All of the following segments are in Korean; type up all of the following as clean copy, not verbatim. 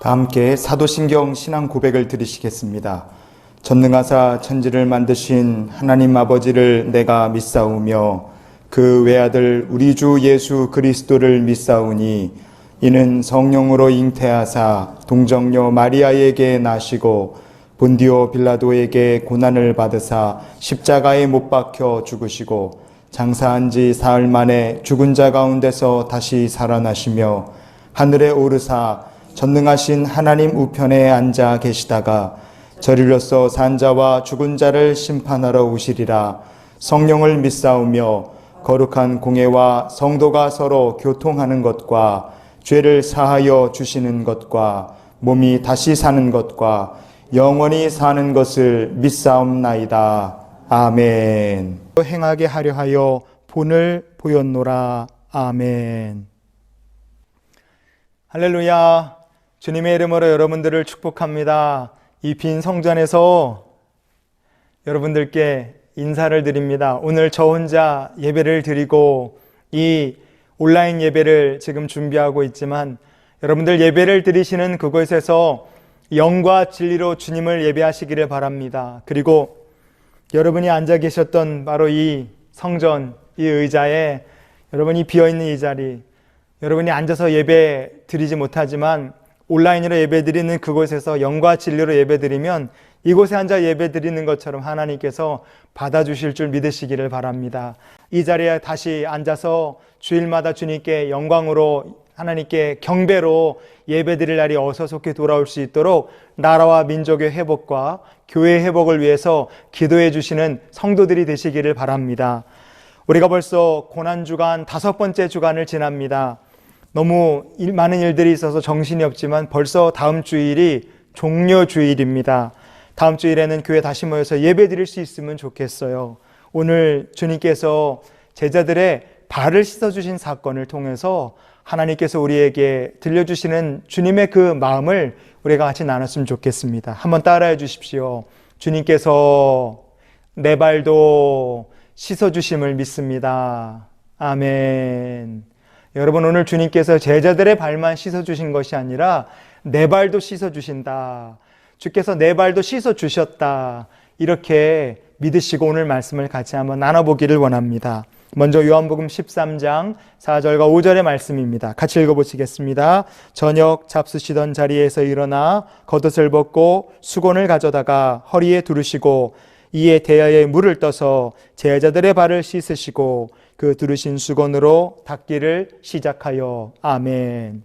다 함께 사도신경 신앙 고백을 드리시겠습니다. 전능하사 천지를 만드신 하나님 아버지를 내가 믿사오며 그 외아들 우리 주 예수 그리스도를 믿사오니 이는 성령으로 잉태하사 동정녀 마리아에게 나시고 본디오 빌라도에게 고난을 받으사 십자가에 못 박혀 죽으시고 장사한 지 사흘 만에 죽은 자 가운데서 다시 살아나시며 하늘에 오르사 전능하신 하나님 우편에 앉아 계시다가 저리로서 산 자와 죽은 자를 심판하러 오시리라. 성령을 믿사오며 거룩한 공회와 성도가 서로 교통하는 것과 죄를 사하여 주시는 것과 몸이 다시 사는 것과 영원히 사는 것을 믿사옵나이다. 아멘. 행하게 하려 하여 본을 보였노라. 아멘. 할렐루야. 주님의 이름으로 여러분들을 축복합니다. 이 빈 성전에서 여러분들께 인사를 드립니다. 오늘 저 혼자 예배를 드리고 이 온라인 예배를 지금 준비하고 있지만 여러분들 예배를 드리시는 그곳에서 영과 진리로 주님을 예배하시기를 바랍니다. 그리고 여러분이 앉아 계셨던 바로 이 성전, 이 의자에 여러분이 비어있는 이 자리, 여러분이 앉아서 예배 드리지 못하지만 온라인으로 예배 드리는 그곳에서 영과 진리로 예배 드리면 이곳에 앉아 예배 드리는 것처럼 하나님께서 받아주실 줄 믿으시기를 바랍니다. 이 자리에 다시 앉아서 주일마다 주님께 영광으로 하나님께 경배로 예배 드릴 날이 어서 속히 돌아올 수 있도록 나라와 민족의 회복과 교회의 회복을 위해서 기도해 주시는 성도들이 되시기를 바랍니다. 우리가 벌써 고난주간 5번째 주간을 지납니다. 너무 많은 일들이 있어서 정신이 없지만 벌써 다음 주일이 종료주일입니다. 다음 주일에는 교회 다시 모여서 예배 드릴 수 있으면 좋겠어요. 오늘 주님께서 제자들의 발을 씻어주신 사건을 통해서 하나님께서 우리에게 들려주시는 주님의 그 마음을 우리가 같이 나눴으면 좋겠습니다. 한번 따라해 주십시오. 주님께서 내 발도 씻어주심을 믿습니다. 아멘. 여러분, 오늘 주님께서 제자들의 발만 씻어주신 것이 아니라 내 발도 씻어주신다. 주께서 내 발도 씻어주셨다. 이렇게 믿으시고 오늘 말씀을 같이 한번 나눠보기를 원합니다. 먼저 요한복음 13장 4절과 5절의 말씀입니다. 같이 읽어보시겠습니다. 저녁 잡수시던 자리에서 일어나 겉옷을 벗고 수건을 가져다가 허리에 두르시고 이에 대야에 물을 떠서 제자들의 발을 씻으시고 그 두르신 수건으로 닦기를 시작하여. 아멘.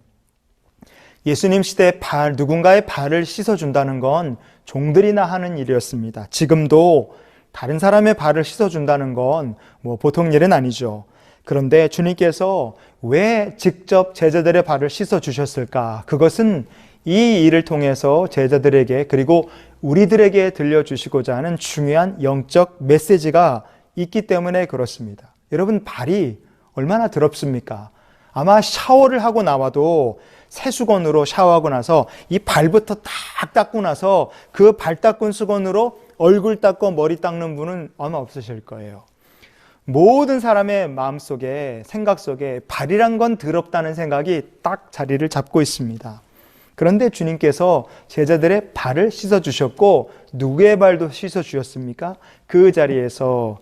예수님 시대에 누군가의 발을 씻어준다는 건 종들이나 하는 일이었습니다. 지금도 다른 사람의 발을 씻어준다는 건 보통 일은 아니죠. 그런데 주님께서 왜 직접 제자들의 발을 씻어주셨을까? 그것은 이 일을 통해서 제자들에게 그리고 우리들에게 들려주시고자 하는 중요한 영적 메시지가 있기 때문에 그렇습니다. 여러분, 발이 얼마나 더럽습니까? 아마 샤워를 하고 나와도 새수건으로 샤워하고 나서 이 발부터 딱 닦고 나서 그 발 닦은 수건으로 얼굴 닦고 머리 닦는 분은 아마 없으실 거예요. 모든 사람의 마음속에, 생각 속에 발이란 건 더럽다는 생각이 딱 자리를 잡고 있습니다. 그런데 주님께서 제자들의 발을 씻어주셨고 누구의 발도 씻어주셨습니까? 그 자리에서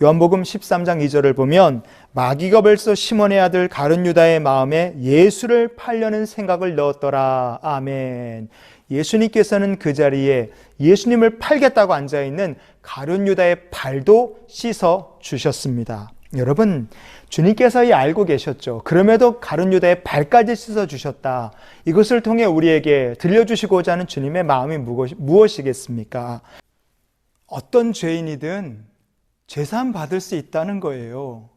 요한복음 13장 2절을 보면 마귀가 벌써 시몬의 아들 가룟 유다의 마음에 예수를 팔려는 생각을 넣었더라. 아멘. 예수님께서는 그 자리에 예수님을 팔겠다고 앉아있는 가룟 유다의 발도 씻어 주셨습니다. 여러분, 주님께서 알고 계셨죠. 그럼에도 가룟 유다의 발까지 씻어 주셨다. 이것을 통해 우리에게 들려주시고자 하는 주님의 마음이 무엇이겠습니까? 어떤 죄인이든 죄사함 받을 수 있다는 거예요.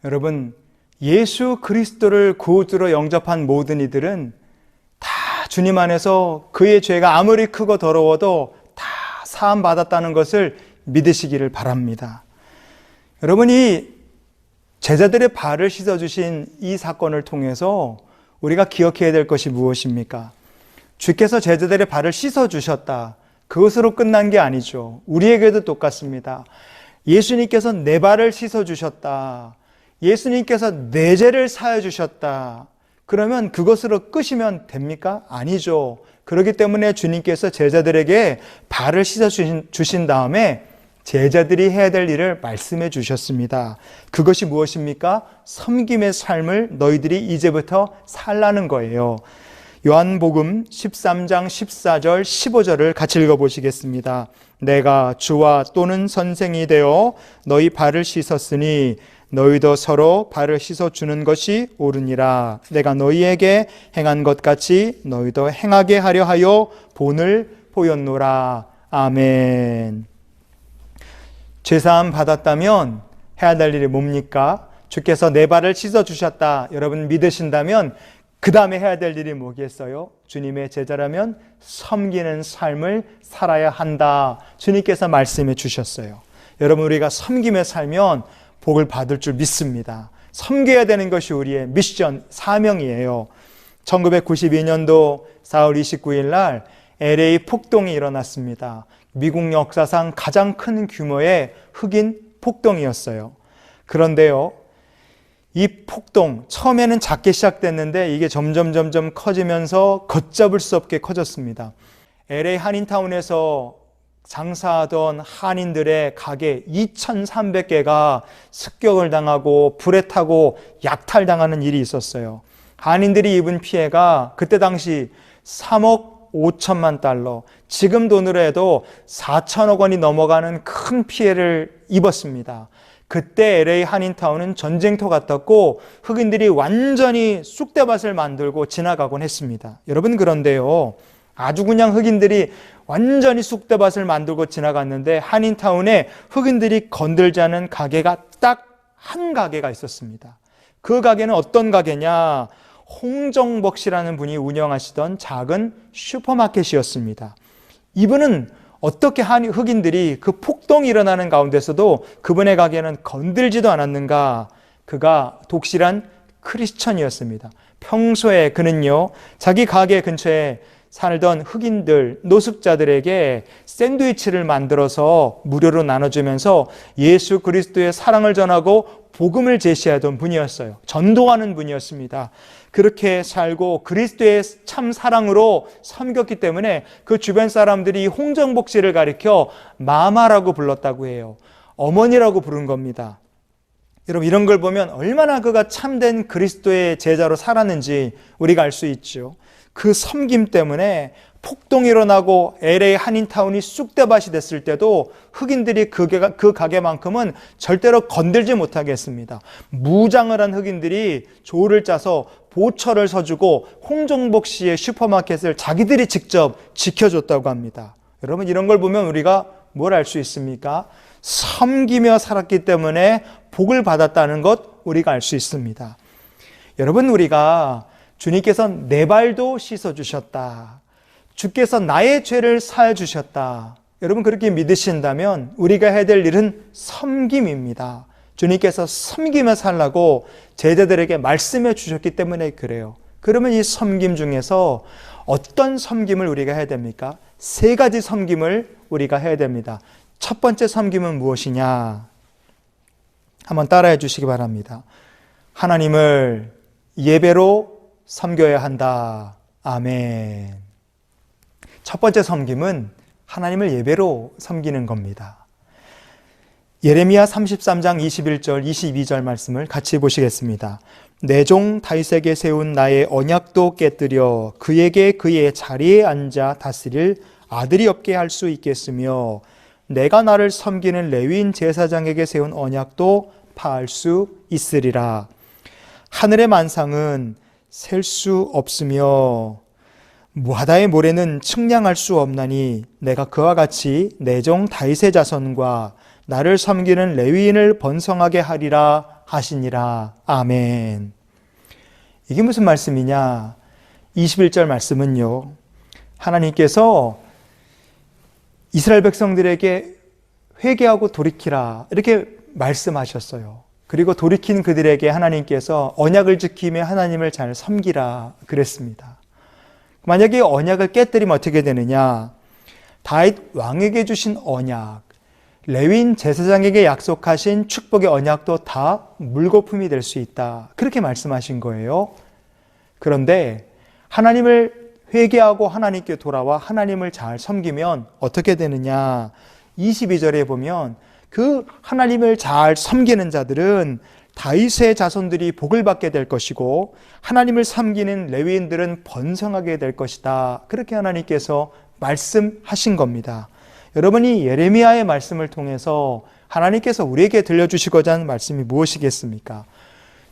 여러분, 예수 그리스도를 구주로 영접한 모든 이들은 다 주님 안에서 그의 죄가 아무리 크고 더러워도 다 사함 받았다는 것을 믿으시기를 바랍니다. 여러분이 제자들의 발을 씻어주신 이 사건을 통해서 우리가 기억해야 될 것이 무엇입니까? 주께서 제자들의 발을 씻어주셨다. 그것으로 끝난 게 아니죠. 우리에게도 똑같습니다. 예수님께서 내 발을 씻어주셨다. 예수님께서 내 죄를 사해 주셨다. 그러면 그것으로 끄시면 됩니까? 아니죠. 그렇기 때문에 주님께서 제자들에게 발을 씻어 주신 다음에 제자들이 해야 될 일을 말씀해 주셨습니다. 그것이 무엇입니까? 섬김의 삶을 너희들이 이제부터 살라는 거예요. 요한복음 13장 14절 15절을 같이 읽어보시겠습니다. 내가 주와 또는 선생이 되어 너희 발을 씻었으니 너희도 서로 발을 씻어주는 것이 옳으니라. 내가 너희에게 행한 것 같이 너희도 행하게 하려 하여 본을 보였노라. 아멘. 죄사함 받았다면 해야 될 일이 뭡니까? 주께서 내 발을 씻어주셨다. 여러분 믿으신다면 그 다음에 해야 될 일이 뭐겠어요? 주님의 제자라면 섬기는 삶을 살아야 한다. 주님께서 말씀해 주셨어요. 여러분 우리가 섬김에 살면 복을 받을 줄 믿습니다. 섬겨야 되는 것이 우리의 미션, 사명이에요. 1992년도 4월 29일 날 LA 폭동이 일어났습니다. 미국 역사상 가장 큰 규모의 흑인 폭동이었어요. 그런데요, 이 폭동 처음에는 작게 시작됐는데 이게 점점 커지면서 걷잡을 수 없게 커졌습니다. LA 한인타운에서 장사하던 한인들의 가게 2,300개가 습격을 당하고 불에 타고 약탈당하는 일이 있었어요. 한인들이 입은 피해가 그때 당시 3억 5천만 달러, 지금 돈으로 해도 4천억 원이 넘어가는 큰 피해를 입었습니다. 그때 LA 한인타운은 전쟁터 같았고 흑인들이 완전히 쑥대밭을 만들고 지나가곤 했습니다. 여러분 그런데요, 아주 그냥 흑인들이 완전히 쑥대밭을 만들고 지나갔는데 한인타운에 흑인들이 건들지 않은 가게가 딱 한 가게가 있었습니다. 그 가게는 어떤 가게냐? 홍정복 씨라는 분이 운영하시던 작은 슈퍼마켓이었습니다. 이분은 어떻게 흑인들이 그 폭동이 일어나는 가운데서도 그분의 가게는 건들지도 않았는가? 그가 독실한 크리스천이었습니다. 평소에 그는요, 자기 가게 근처에 살던 흑인들, 노숙자들에게 샌드위치를 만들어서 무료로 나눠주면서 예수 그리스도의 사랑을 전하고 복음을 제시하던 분이었어요. 전도하는 분이었습니다. 그렇게 살고 그리스도의 참 사랑으로 섬겼기 때문에 그 주변 사람들이 홍정복 씨를 가리켜 마마라고 불렀다고 해요. 어머니라고 부른 겁니다. 여러분 이런 걸 보면 얼마나 그가 참된 그리스도의 제자로 살았는지 우리가 알 수 있죠. 그 섬김 때문에 폭동이 일어나고 LA 한인타운이 쑥대밭이 됐을 때도 흑인들이 그 가게만큼은 절대로 건들지 못하게 했습니다. 무장을 한 흑인들이 조를 짜서 보초를 서주고 홍정복 씨의 슈퍼마켓을 자기들이 직접 지켜줬다고 합니다. 여러분 이런 걸 보면 우리가 뭘 알 수 있습니까? 섬기며 살았기 때문에 복을 받았다는 것 우리가 알 수 있습니다. 여러분 우리가 주님께서 내 발도 씻어주셨다. 주께서 나의 죄를 사해주셨다. 여러분 그렇게 믿으신다면 우리가 해야 될 일은 섬김입니다. 주님께서 섬기며 살라고 제자들에게 말씀해 주셨기 때문에 그래요. 그러면 이 섬김 중에서 어떤 섬김을 우리가 해야 됩니까? 세 가지 섬김을 우리가 해야 됩니다. 첫 번째 섬김은 무엇이냐? 한번 따라해 주시기 바랍니다. 하나님을 예배로 섬겨야 한다. 아멘. 첫 번째 섬김은 하나님을 예배로 섬기는 겁니다. 예레미야 33장 21절 22절 말씀을 같이 보시겠습니다. 내 종 다윗에게 세운 나의 언약도 깨뜨려 그에게 그의 자리에 앉아 다스릴 아들이 없게 할 수 있겠으며 내가 나를 섬기는 레위인 제사장에게 세운 언약도 파할 수 있으리라. 하늘의 만상은 셀 수 없으며 바다의 모래는 측량할 수 없나니 내가 그와 같이 내 종 다윗의 자손과 나를 섬기는 레위인을 번성하게 하리라 하시니라. 아멘. 이게 무슨 말씀이냐? 21절 말씀은요, 하나님께서 이스라엘 백성들에게 회개하고 돌이키라 이렇게 말씀하셨어요. 그리고 돌이킨 그들에게 하나님께서 언약을 지키며 하나님을 잘 섬기라 그랬습니다. 만약에 언약을 깨뜨리면 어떻게 되느냐? 다윗 왕에게 주신 언약, 레위인 제사장에게 약속하신 축복의 언약도 다 물거품이 될 수 있다. 그렇게 말씀하신 거예요. 그런데 하나님을 회개하고 하나님께 돌아와 하나님을 잘 섬기면 어떻게 되느냐? 22절에 보면 그 하나님을 잘 섬기는 자들은 다윗의 자손들이 복을 받게 될 것이고 하나님을 섬기는 레위인들은 번성하게 될 것이다. 그렇게 하나님께서 말씀하신 겁니다. 여러분이 예레미야의 말씀을 통해서 하나님께서 우리에게 들려주시고자 하는 말씀이 무엇이겠습니까?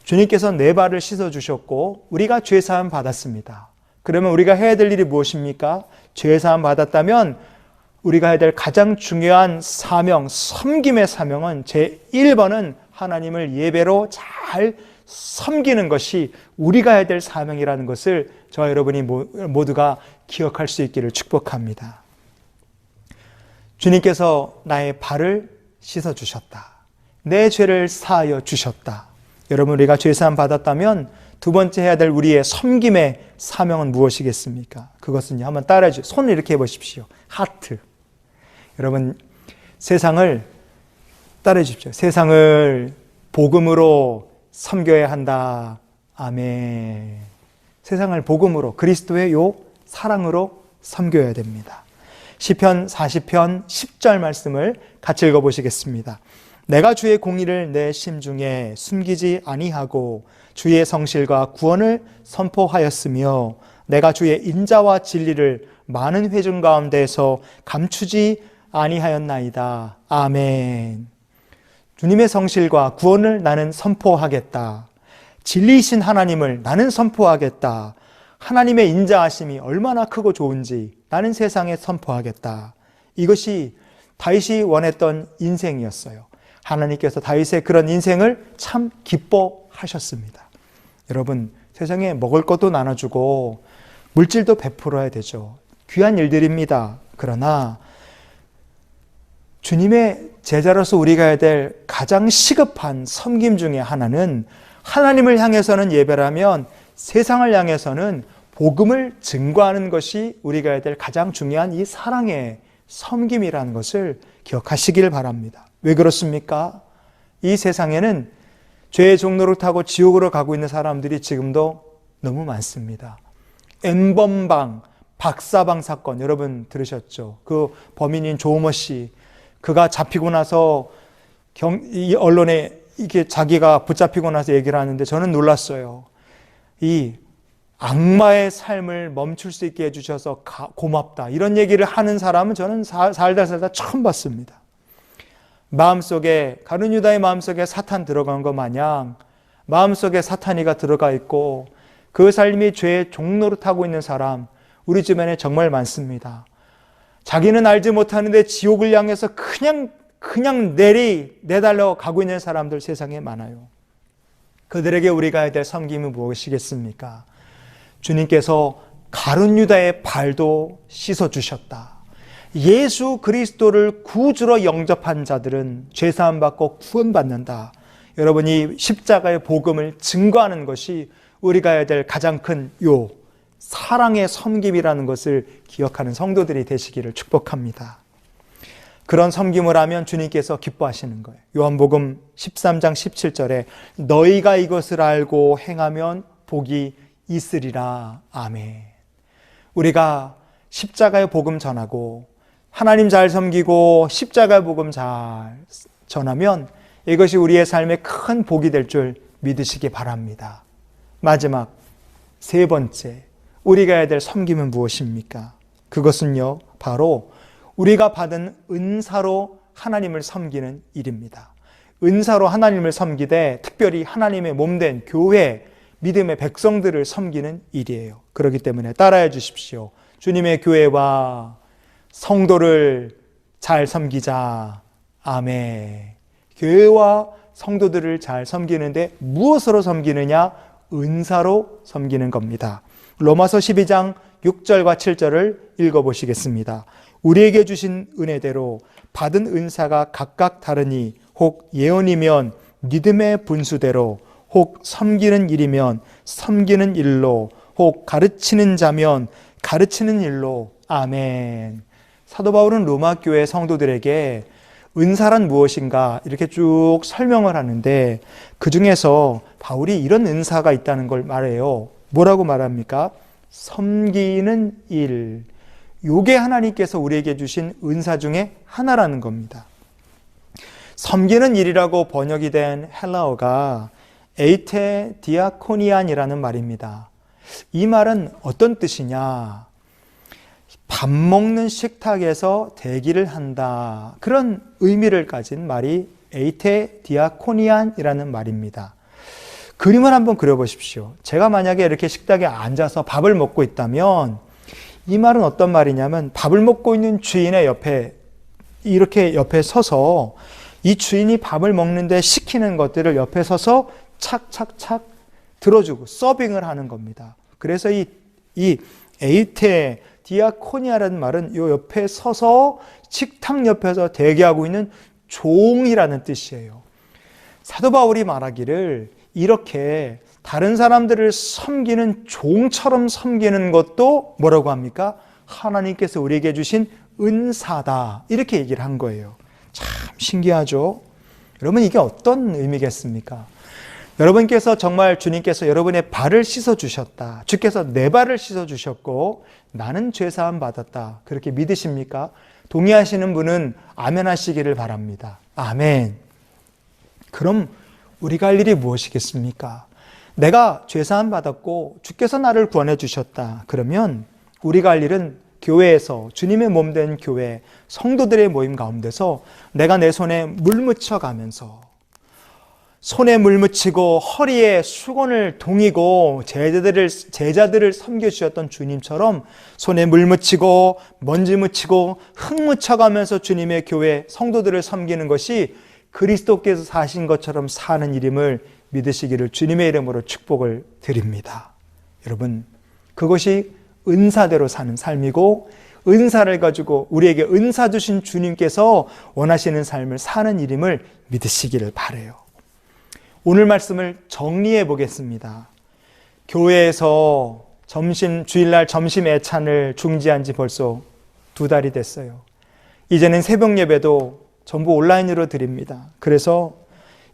주님께서 내 발을 씻어주셨고 우리가 죄사함 받았습니다. 그러면 우리가 해야 될 일이 무엇입니까? 죄사함 받았다면 우리가 해야 될 가장 중요한 사명, 섬김의 사명은 제1번은 하나님을 예배로 잘 섬기는 것이 우리가 해야 될 사명이라는 것을 저와 여러분이 모두가 기억할 수 있기를 축복합니다. 주님께서 나의 발을 씻어주셨다. 내 죄를 사하여 주셨다. 여러분, 우리가 죄사함 받았다면 두 번째 해야 될 우리의 섬김의 사명은 무엇이겠습니까? 그것은요, 한번 따라해 주세요. 손을 이렇게 해보십시오. 하트. 여러분, 세상을 따라해 주십시오. 세상을 복음으로 섬겨야 한다. 아멘. 세상을 복음으로, 그리스도의 요 사랑으로 섬겨야 됩니다. 시편 40편 10절 말씀을 같이 읽어보시겠습니다. 내가 주의 공의를 내 심중에 숨기지 아니하고 주의 성실과 구원을 선포하였으며 내가 주의 인자와 진리를 많은 회중 가운데에서 감추지 아니하였나이다. 아멘. 주님의 성실과 구원을 나는 선포하겠다. 진리이신 하나님을 나는 선포하겠다. 하나님의 인자하심이 얼마나 크고 좋은지 나는 세상에 선포하겠다. 이것이 다윗이 원했던 인생이었어요. 하나님께서 다윗의 그런 인생을 참 기뻐하셨습니다. 여러분, 세상에 먹을 것도 나눠주고 물질도 베풀어야 되죠. 귀한 일들입니다. 그러나 주님의 제자로서 우리가 해야 될 가장 시급한 섬김 중에 하나는 하나님을 향해서는 예배라면 세상을 향해서는 복음을 증거하는 것이 우리가 해야 될 가장 중요한 이 사랑의 섬김이라는 것을 기억하시길 바랍니다. 왜 그렇습니까? 이 세상에는 죄의 종로를 타고 지옥으로 가고 있는 사람들이 지금도 너무 많습니다. N번방, 박사방 사건 여러분 들으셨죠? 그 범인인 조모 씨, 그가 잡히고 나서 이 언론에 이게 자기가 붙잡히고 나서 얘기를 하는데 저는 놀랐어요. 이 악마의 삶을 멈출 수 있게 해주셔서 고맙다. 이런 얘기를 하는 사람은 저는 살다 처음 봤습니다. 마음속에, 가룟 유다의 마음속에 사탄 들어간 것 마냥 마음속에 사탄이가 들어가 있고 그 삶이 죄의 종로로 타고 있는 사람 우리 주변에 정말 많습니다. 자기는 알지 못하는데 지옥을 향해서 그냥 내달려 가고 있는 사람들 세상에 많아요. 그들에게 우리가 해야 될 섬김은 무엇이겠습니까? 주님께서 가룟 유다의 발도 씻어주셨다. 예수 그리스도를 구주로 영접한 자들은 죄사함 받고 구원받는다. 여러분이 십자가의 복음을 증거하는 것이 우리가 해야 될 가장 큰 사랑의 섬김이라는 것을 기억하는 성도들이 되시기를 축복합니다. 그런 섬김을 하면 주님께서 기뻐하시는 거예요. 요한복음 13장 17절에 너희가 이것을 알고 행하면 복이 있으리라. 아멘. 우리가 십자가의 복음 전하고 하나님 잘 섬기고 십자가의 복음 잘 전하면 이것이 우리의 삶에 큰 복이 될 줄 믿으시기 바랍니다. 마지막 세 번째, 우리가 해야 될 섬김은 무엇입니까? 그것은요, 바로 우리가 받은 은사로 하나님을 섬기는 일입니다. 은사로 하나님을 섬기되 특별히 하나님의 몸된 교회, 믿음의 백성들을 섬기는 일이에요. 그렇기 때문에 따라해 주십시오. 주님의 교회와 성도를 잘 섬기자. 아멘. 교회와 성도들을 잘 섬기는데 무엇으로 섬기느냐? 은사로 섬기는 겁니다. 로마서 12장 6절과 7절을 읽어보시겠습니다. 우리에게 주신 은혜대로 받은 은사가 각각 다르니 혹 예언이면 믿음의 분수대로 혹 섬기는 일이면 섬기는 일로 혹 가르치는 자면 가르치는 일로. 아멘. 사도 바울은 로마 교회 성도들에게 은사란 무엇인가 이렇게 쭉 설명을 하는데 그 중에서 바울이 이런 은사가 있다는 걸 말해요. 뭐라고 말합니까? 섬기는 일. 요게 하나님께서 우리에게 주신 은사 중에 하나라는 겁니다. 섬기는 일이라고 번역이 된 헬라어가 에이테 디아코니안이라는 말입니다. 이 말은 어떤 뜻이냐? 밥 먹는 식탁에서 대기를 한다. 그런 의미를 가진 말이 에이테 디아코니안이라는 말입니다. 그림을 한번 그려보십시오. 제가 만약에 이렇게 식탁에 앉아서 밥을 먹고 있다면 이 말은 어떤 말이냐면 밥을 먹고 있는 주인의 옆에 이렇게 옆에 서서 이 주인이 밥을 먹는데 시키는 것들을 옆에 서서 착착착 들어주고 서빙을 하는 겁니다. 그래서 이 에이테 디아코니아라는 말은 이 옆에 서서 식탁 옆에서 대기하고 있는 종이라는 뜻이에요. 사도 바울이 말하기를 이렇게 다른 사람들을 섬기는 종처럼 섬기는 것도 뭐라고 합니까? 하나님께서 우리에게 주신 은사다. 이렇게 얘기를 한 거예요. 참 신기하죠? 여러분 이게 어떤 의미겠습니까? 여러분께서 정말 주님께서 여러분의 발을 씻어주셨다. 주께서 내 발을 씻어주셨고 나는 죄사함 받았다. 그렇게 믿으십니까? 동의하시는 분은 아멘 하시기를 바랍니다. 아멘. 그럼 우리가 할 일이 무엇이겠습니까? 내가 죄사함 받았고 주께서 나를 구원해 주셨다. 그러면 우리가 할 일은 교회에서 주님의 몸 된 교회 성도들의 모임 가운데서 내가 내 손에 물 묻혀가면서 손에 물 묻히고 허리에 수건을 동이고 제자들을 섬겨주셨던 주님처럼 손에 물 묻히고 먼지 묻히고 흙 묻혀가면서 주님의 교회 성도들을 섬기는 것이 그리스도께서 사신 것처럼 사는 일임을 믿으시기를 주님의 이름으로 축복을 드립니다. 여러분 그것이 은사대로 사는 삶이고 은사를 가지고 우리에게 은사 주신 주님께서 원하시는 삶을 사는 일임을 믿으시기를 바라요. 오늘 말씀을 정리해 보겠습니다. 교회에서 주일날 점심 애찬을 중지한 지 벌써 2달이 됐어요. 이제는 새벽 예배도 전부 온라인으로 드립니다. 그래서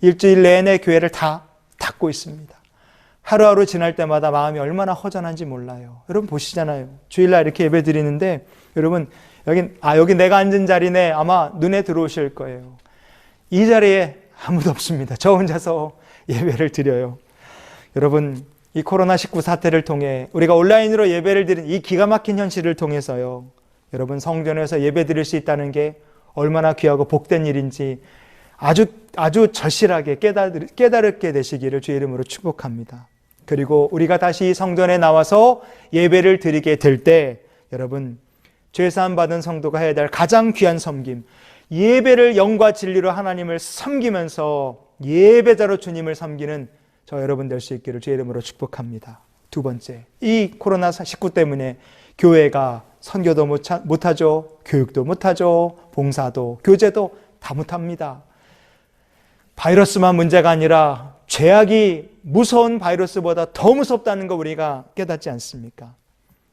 일주일 내내 교회를 다 닫고 있습니다. 하루하루 지날 때마다 마음이 얼마나 허전한지 몰라요. 여러분 보시잖아요. 주일날 이렇게 예배 드리는데 여러분 여기 내가 앉은 자리네 아마 눈에 들어오실 거예요. 이 자리에 아무도 없습니다. 저 혼자서 예배를 드려요. 여러분 이 코로나19 사태를 통해 우리가 온라인으로 예배를 드린 이 기가 막힌 현실을 통해서요. 여러분 성전에서 예배 드릴 수 있다는 게 얼마나 귀하고 복된 일인지 아주 절실하게 깨달게 되시기를 주의 이름으로 축복합니다. 그리고 우리가 다시 성전에 나와서 예배를 드리게 될 때 여러분 죄사함 받은 성도가 해야 될 가장 귀한 섬김 예배를 영과 진리로 하나님을 섬기면서 예배자로 주님을 섬기는 저 여러분 될 수 있기를 주의 이름으로 축복합니다. 2번째, 이 코로나19 때문에 교회가 선교도 못하죠. 교육도 못하죠. 봉사도 교제도 다 못합니다. 바이러스만 문제가 아니라 죄악이 무서운 바이러스보다 더 무섭다는 거 우리가 깨닫지 않습니까?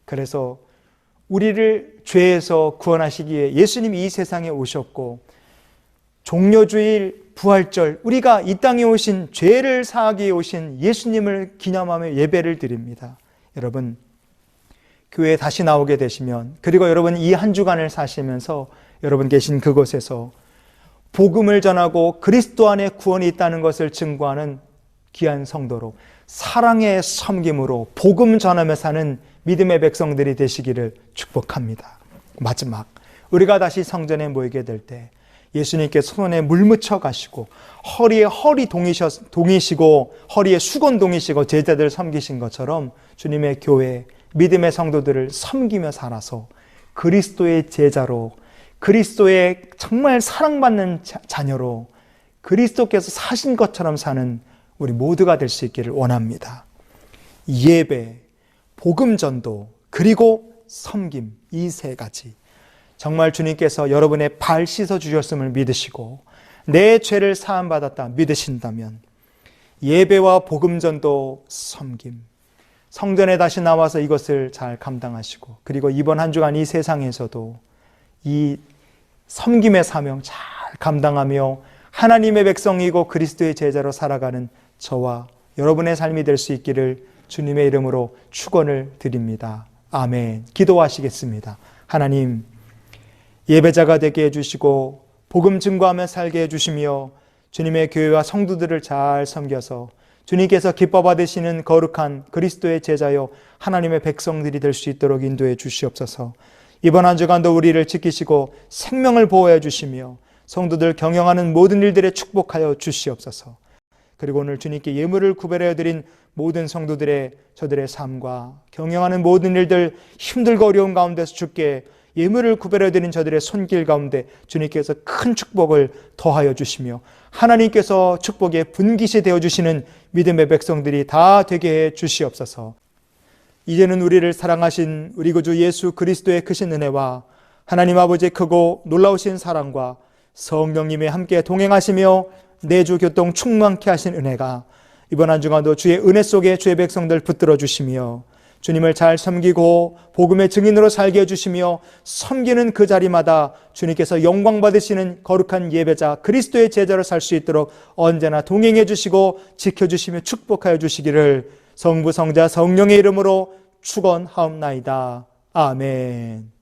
그래서 우리를 죄에서 구원하시기 위해 예수님이 이 세상에 오셨고 종려주일 부활절 우리가 이 땅에 오신 죄를 사하기 위해 오신 예수님을 기념하며 예배를 드립니다. 여러분 교회에 다시 나오게 되시면 그리고 여러분 이 한 주간을 사시면서 여러분 계신 그곳에서 복음을 전하고 그리스도 안에 구원이 있다는 것을 증거하는 귀한 성도로 사랑의 섬김으로 복음 전하며 사는 믿음의 백성들이 되시기를 축복합니다. 마지막 우리가 다시 성전에 모이게 될 때 예수님께서 손에 물 묻혀 가시고 허리에 허리 동이시고 허리에 수건 동이시고 제자들 섬기신 것처럼 주님의 교회 믿음의 성도들을 섬기며 살아서 그리스도의 제자로 그리스도의 정말 사랑받는 자녀로 그리스도께서 사신 것처럼 사는 우리 모두가 될 수 있기를 원합니다. 예배, 복음 전도, 그리고 섬김 이 3가지 정말 주님께서 여러분의 발 씻어 주셨음을 믿으시고 내 죄를 사함 받았다 믿으신다면 예배와 복음 전도, 섬김 성전에 다시 나와서 이것을 잘 감당하시고 그리고 이번 한 주간 이 세상에서도 이 섬김의 사명 잘 감당하며 하나님의 백성이고 그리스도의 제자로 살아가는 저와 여러분의 삶이 될 수 있기를 주님의 이름으로 축원을 드립니다. 아멘. 기도하시겠습니다. 하나님, 예배자가 되게 해주시고 복음 증거하며 살게 해주시며 주님의 교회와 성도들을 잘 섬겨서 주님께서 기뻐 받으시는 거룩한 그리스도의 제자여 하나님의 백성들이 될 수 있도록 인도해 주시옵소서. 이번 한 주간도 우리를 지키시고 생명을 보호해 주시며 성도들 경영하는 모든 일들에 축복하여 주시옵소서. 그리고 오늘 주님께 예물을 구별하여 드린 모든 성도들의 저들의 삶과 경영하는 모든 일들 힘들고 어려운 가운데서 주께 예물을 구별하여 드린 저들의 손길 가운데 주님께서 큰 축복을 더하여 주시며 하나님께서 축복의 분깃이 되어주시는 믿음의 백성들이 다 되게 해 주시옵소서. 이제는 우리를 사랑하신 우리 구주 예수 그리스도의 크신 은혜와 하나님 아버지의 크고 놀라우신 사랑과 성령님의 함께 동행하시며 내주 교통 충만케 하신 은혜가 이번 한 주간도 주의 은혜 속에 주의 백성들 붙들어 주시며 주님을 잘 섬기고 복음의 증인으로 살게 해주시며 섬기는 그 자리마다 주님께서 영광 받으시는 거룩한 예배자 그리스도의 제자로 살 수 있도록 언제나 동행해 주시고 지켜주시며 축복하여 주시기를 성부 성자 성령의 이름으로 축원하옵나이다. 아멘.